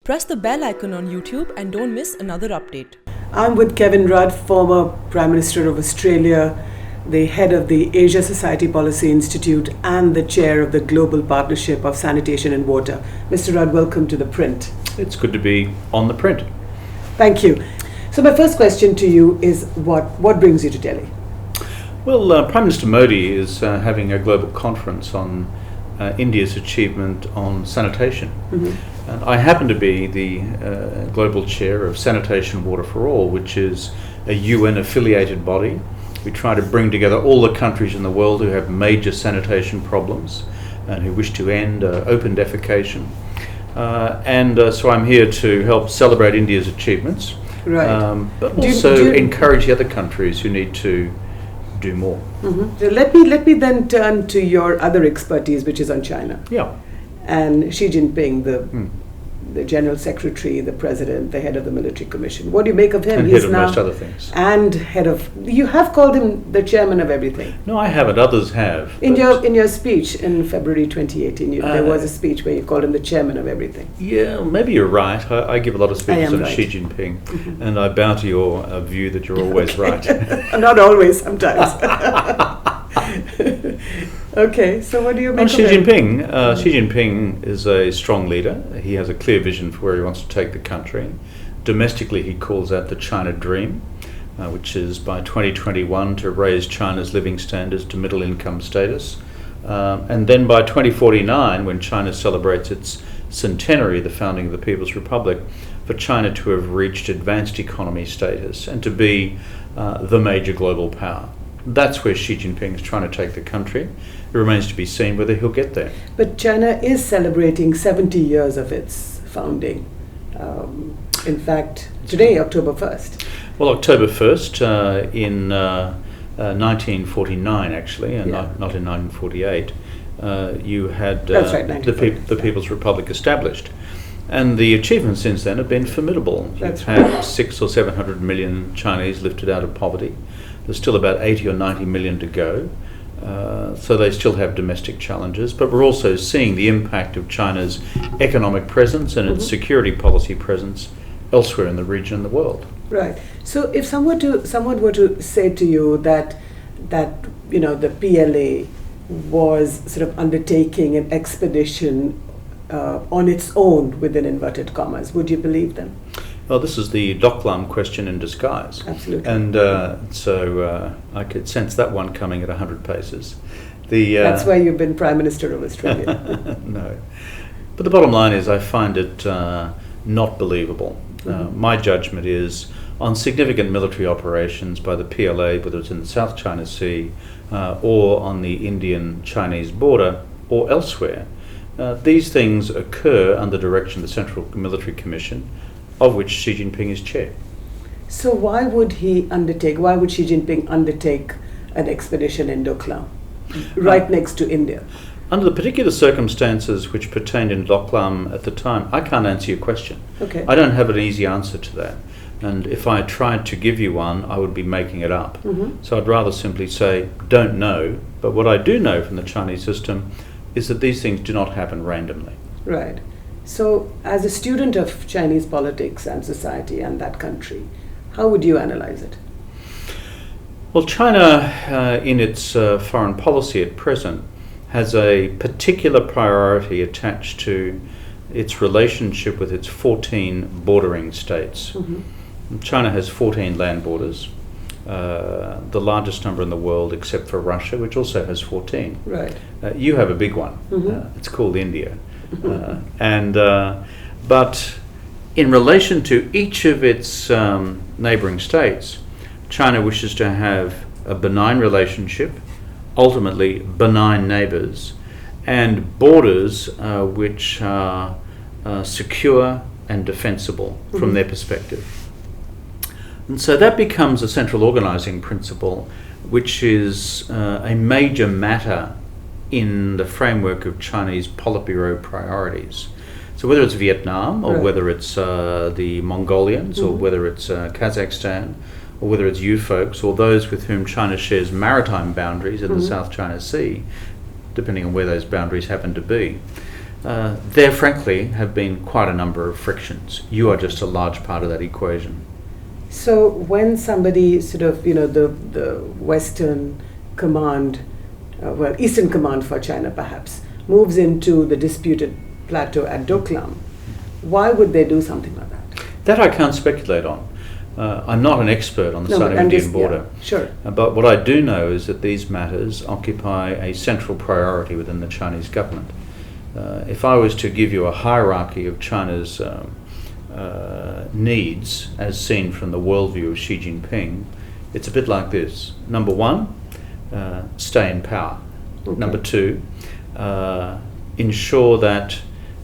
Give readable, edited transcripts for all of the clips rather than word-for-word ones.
Press the bell icon on YouTube and don't miss another update. I'm with Kevin Rudd, former Prime Minister of Australia, the head of the Asia Society Policy Institute and the chair of the Global Partnership of Sanitation and Water. Mr. Rudd, welcome to The Print. It's good to be on The Print. Thank you. So my first question to you is what brings you to Delhi? Well, Prime Minister Modi is having a global conference on India's achievement on sanitation. Mm-hmm. And I happen to be the global chair of Sanitation Water for All, which is a UN-affiliated body. We try to bring together all the countries in the world who have major sanitation problems and who wish to end open defecation. So I'm here to help celebrate India's achievements, Right. but also encourage the other countries who need to do more. Mm-hmm. So let me then turn to your other expertise, which is on China. Yeah. And Xi Jinping, the General Secretary, the President, the head of the Military Commission. What do you make of him? And head of most other things. And head of... You have called him the chairman of everything. No, I haven't. Others have. In your speech in February 2018, there was a speech where you called him the chairman of everything. Yeah, maybe you're right. I give a lot of speeches on right. Xi Jinping, mm-hmm. and I bow to your view that you're always right. Not always, sometimes. Okay, so what do you make on of Xi him? Jinping? Xi Jinping is a strong leader. He has a clear vision for where he wants to take the country. Domestically, he calls that the China Dream, which is by 2021 to raise China's living standards to middle income status. And then by 2049, when China celebrates its centenary, the founding of the People's Republic, for China to have reached advanced economy status and to be the major global power. That's where Xi Jinping is trying to take the country. It remains to be seen whether he'll get there. But China is celebrating 70 years of its founding. In fact, today, October 1st. Well, October 1st in 1949, actually, and not in 1948, you had That's right, the People's Republic established. And the achievements since then have been formidable. That's You've had 600 or 700 million Chinese lifted out of poverty. There's still about 80 or 90 million to go. So they still have domestic challenges, but we're also seeing the impact of China's economic presence and its security policy presence elsewhere in the region and the world. Right. So if someone were to say to you that the PLA was sort of undertaking an expedition on its own, within inverted commas, would you believe them? Well, this is the Doklam question in disguise. Absolutely. And so I could sense that one coming at 100 paces. That's why you've been Prime Minister of Australia. No. But the bottom line is I find it not believable. My judgment is on significant military operations by the PLA, whether it's in the South China Sea or on the Indian-Chinese border or elsewhere, these things occur under direction of the Central Military Commission, of which Xi Jinping is chair. So why would Xi Jinping undertake an expedition in Doklam, right next to India? Under the particular circumstances which pertained in Doklam at the time, I can't answer your question. Okay. I don't have an easy answer to that. And if I tried to give you one, I would be making it up. Mm-hmm. So I'd rather simply say, don't know. But what I do know from the Chinese system is that these things do not happen randomly. Right. So, as a student of Chinese politics and society and that country, how would you analyze it? Well, China, in its foreign policy at present, has a particular priority attached to its relationship with its 14 bordering states. Mm-hmm. China has 14 land borders, the largest number in the world except for Russia, which also has 14. Right. You have a big one. Mm-hmm. It's called India. But in relation to each of its neighboring states, China wishes to have a benign relationship, ultimately benign neighbors, and borders which are secure and defensible from their perspective. And so that becomes a central organizing principle, which is a major matter in the framework of Chinese Politburo priorities. So whether it's Vietnam or whether it's the Mongolians or whether it's Kazakhstan or whether it's you folks or those with whom China shares maritime boundaries in the South China Sea, depending on where those boundaries happen to be, there frankly have been quite a number of frictions. You are just a large part of that equation. So when somebody sort of, the Western command, Eastern command for China perhaps, moves into the disputed plateau at Doklam, why would they do something like that? That I can't speculate on. I'm not an expert on the Sino-Indian border. Yeah, sure. But what I do know is that these matters occupy a central priority within the Chinese government. If I was to give you a hierarchy of China's needs, as seen from the worldview of Xi Jinping, it's a bit like this. Number one, stay in power. Okay. Number two, ensure that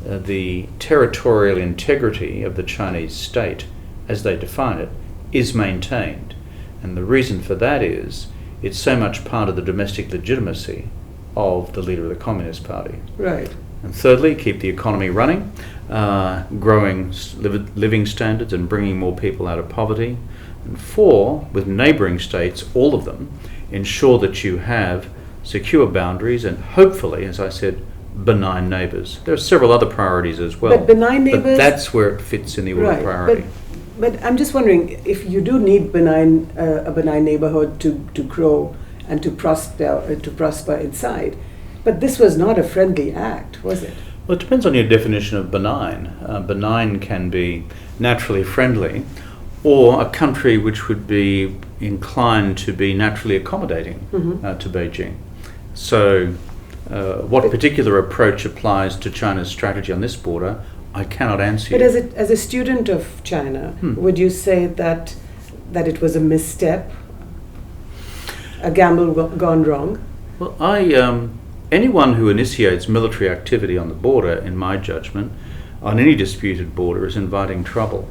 the territorial integrity of the Chinese state, as they define it, is maintained. And the reason for that is it's so much part of the domestic legitimacy of the leader of the Communist Party. Right. And thirdly, keep the economy running, growing living standards and bringing more people out of poverty. And four, with neighbouring states, all of them, ensure that you have secure boundaries and hopefully, as I said, benign neighbours. There are several other priorities as well. But benign neighbours... But that's where it fits in the order of priority. But I'm just wondering, if you do need a benign neighbourhood to grow and to prosper inside, but this was not a friendly act, was it? Well, it depends on your definition of benign. Benign can be naturally friendly, or a country which would be inclined to be naturally accommodating to Beijing. So what particular approach applies to China's strategy on this border, I cannot answer you. But as a student of China, would you say that it was a misstep, a gamble gone wrong? Well, anyone who initiates military activity on the border, in my judgment, on any disputed border, is inviting trouble.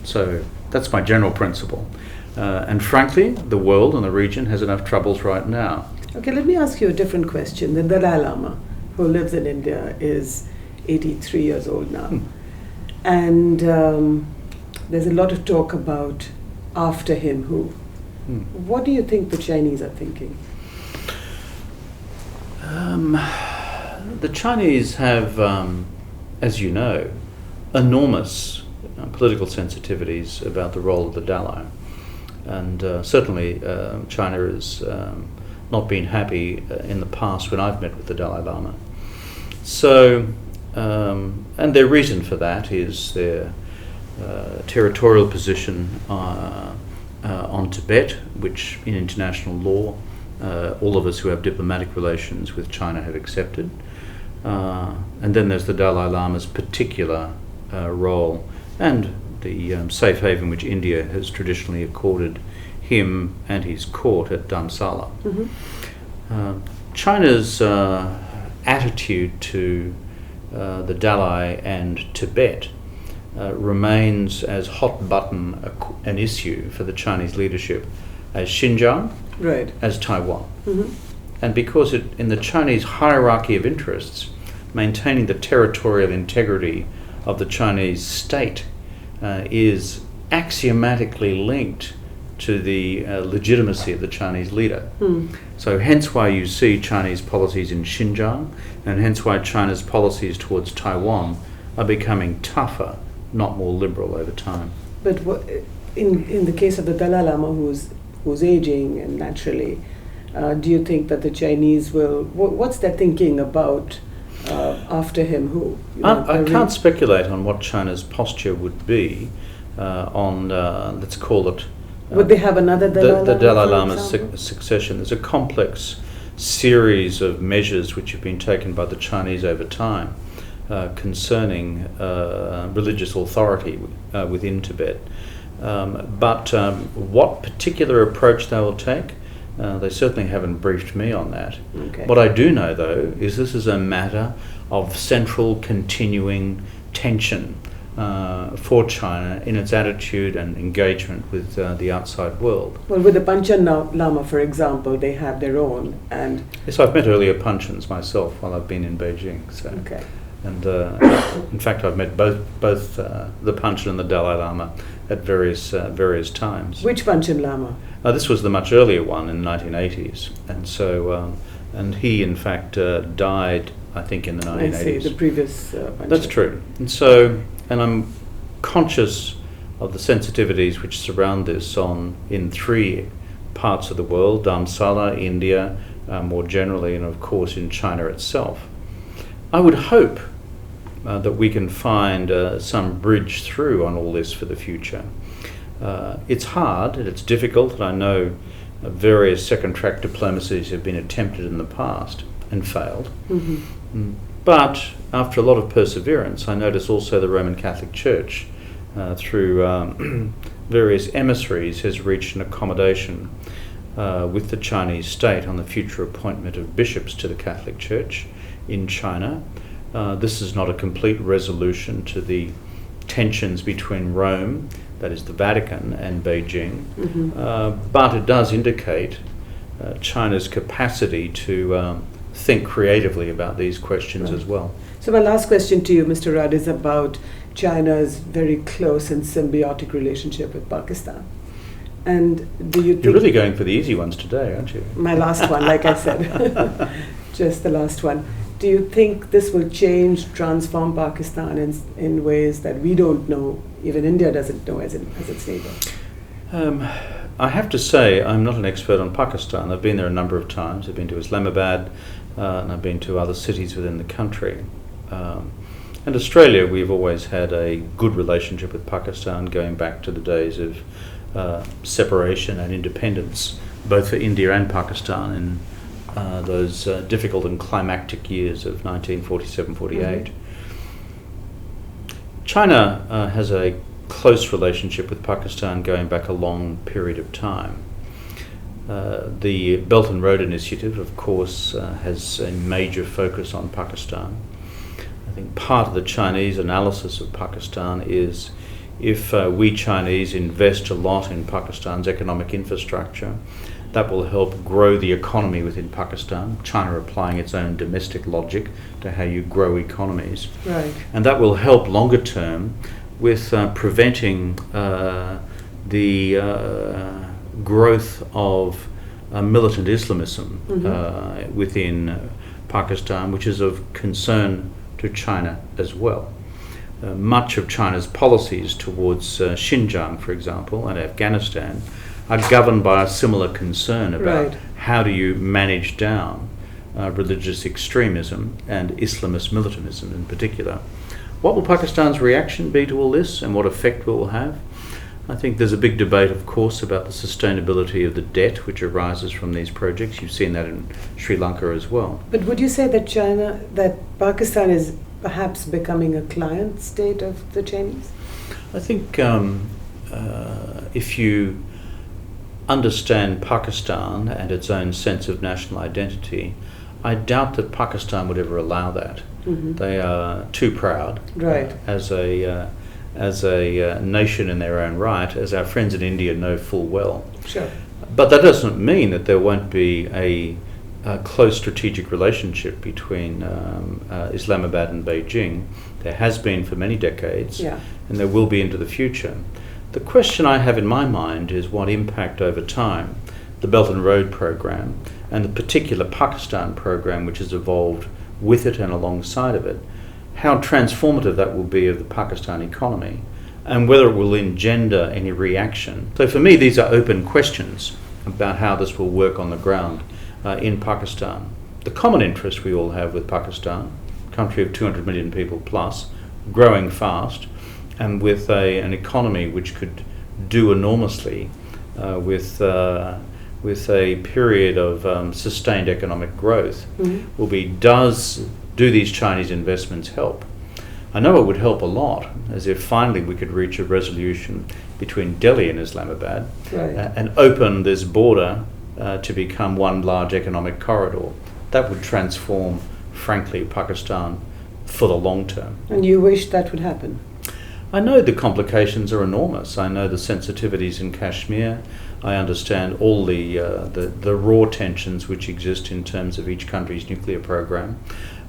So that's my general principle. And frankly, the world and the region has enough troubles right now. Okay, let me ask you a different question. The Dalai Lama, who lives in India, is 83 years old now. And there's a lot of talk about after him who. What do you think the Chinese are thinking? The Chinese have, as you know, enormous political sensitivities about the role of the Dalai. And certainly China has not been happy in the past when I've met with the Dalai Lama. So, and their reason for that is their territorial position on Tibet, which in international law all of us who have diplomatic relations with China have accepted. And then there's the Dalai Lama's particular role and the safe haven which India has traditionally accorded him and his court at Dharamsala. China's attitude to the Dalai and Tibet remains as hot button an issue for the Chinese leadership as Xinjiang, right, as Taiwan. And because in the Chinese hierarchy of interests, maintaining the territorial integrity of the Chinese state is axiomatically linked to the legitimacy of the Chinese leader. So hence why you see Chinese policies in Xinjiang, and hence why China's policies towards Taiwan are becoming tougher, not more liberal over time. But in the case of the Dalai Lama, who's aging and naturally, do you think that the Chinese will, what's their thinking about after him who? I can't speculate on what China's posture would be on, let's call it, would they have another Dalai Lama? The Dalai Lama's succession. There's a complex series of measures which have been taken by the Chinese over time concerning religious authority within Tibet. But what particular approach they will take, they certainly haven't briefed me on that. Okay. What I do know, though, is this is a matter of central continuing tension for China in its attitude and engagement with the outside world. Well, with the Panchen Lama, for example, they have their own. And yes, I've met earlier Panchens myself while I've been in Beijing. So. Okay. And in fact, I've met both the Panchen and the Dalai Lama at various times. Which Panchen Lama? This was the much earlier one in the 1980s, and so And he, in fact, died, I think, in the 1980s. I see, the previous That's true. And so, and I'm conscious of the sensitivities which surround this in three parts of the world: Dharamsala, India, more generally, and of course in China itself. I would hope that we can find some bridge through on all this for the future. It's hard and it's difficult, and I know various second track diplomacies have been attempted in the past and failed. But after a lot of perseverance, I notice also the Roman Catholic Church, through various emissaries, has reached an accommodation with the Chinese state on the future appointment of bishops to the Catholic Church in China. This is not a complete resolution to the tensions between Rome, that is the Vatican, and Beijing, but it does indicate China's capacity to think creatively about these questions as well. So my last question to you, Mr. Rudd, is about China's very close and symbiotic relationship with Pakistan. And do you think... You're really going for the easy ones today, aren't you? My last one, like I said. Just the last one. Do you think this will change, transform Pakistan in ways that we don't know, even India doesn't know as its neighbour? I have to say I'm not an expert on Pakistan. I've been there a number of times. I've been to Islamabad and I've been to other cities within the country. And Australia, we've always had a good relationship with Pakistan, going back to the days of separation and independence, both for India and Pakistan in those difficult and climactic years of 1947-48. China has a close relationship with Pakistan going back a long period of time. The Belt and Road Initiative, of course, has a major focus on Pakistan. I think part of the Chinese analysis of Pakistan is if we Chinese invest a lot in Pakistan's economic infrastructure, that will help grow the economy within Pakistan, China applying its own domestic logic to how you grow economies. Right. And that will help longer term with preventing the growth of militant Islamism within Pakistan, which is of concern to China as well. Much of China's policies towards Xinjiang, for example, and Afghanistan are governed by a similar concern about how do you manage down religious extremism and Islamist militantism in particular. What will Pakistan's reaction be to all this, and what effect will it have? I think there's a big debate, of course, about the sustainability of the debt which arises from these projects. You've seen that in Sri Lanka as well. But would you say that Pakistan is perhaps becoming a client state of the Chinese? I think if you understand Pakistan and its own sense of national identity, I doubt that Pakistan would ever allow that. They are too proud as a nation in their own right, as our friends in India know full well. Sure. But that doesn't mean that there won't be a close strategic relationship between Islamabad and Beijing. There has been for many decades, and there will be into the future. The question I have in my mind is what impact over time the Belt and Road program and the particular Pakistan program which has evolved with it and alongside of it, how transformative that will be of the Pakistan economy and whether it will engender any reaction. So for me, these are open questions about how this will work on the ground in Pakistan. The common interest we all have with Pakistan, a country of 200 million people plus, growing fast, and with an economy which could do enormously with a period of sustained economic growth, will be, do these Chinese investments help? I know it would help a lot, as if finally we could reach a resolution between Delhi and Islamabad and open this border to become one large economic corridor. That would transform, frankly, Pakistan for the long term. And you wish that would happen? I know the complications are enormous. I know the sensitivities in Kashmir. I understand all the raw tensions which exist in terms of each country's nuclear program.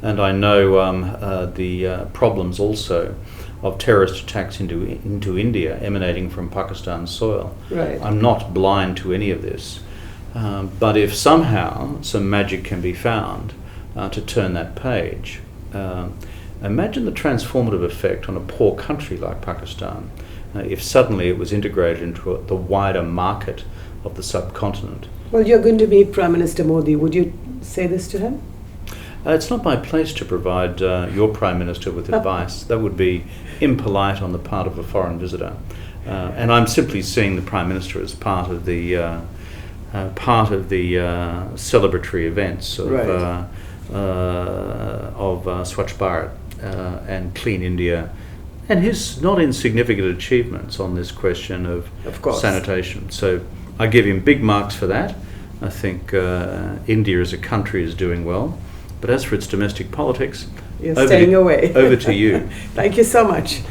And I know the problems also of terrorist attacks into India emanating from Pakistan's soil. Right. I'm not blind to any of this. But if somehow some magic can be found to turn that page, imagine the transformative effect on a poor country like Pakistan if suddenly it was integrated into the wider market of the subcontinent. Well, you're going to meet Prime Minister Modi. Would you say this to him? It's not my place to provide your Prime Minister with advice. That would be impolite on the part of a foreign visitor. And I'm simply seeing the Prime Minister as part of the celebratory events of Swachh Bharat and Clean India, and his not insignificant achievements on this question of sanitation. So I give him big marks for that. I think India as a country is doing well. But as for its domestic politics, you're staying away. Over to you. Thank you so much.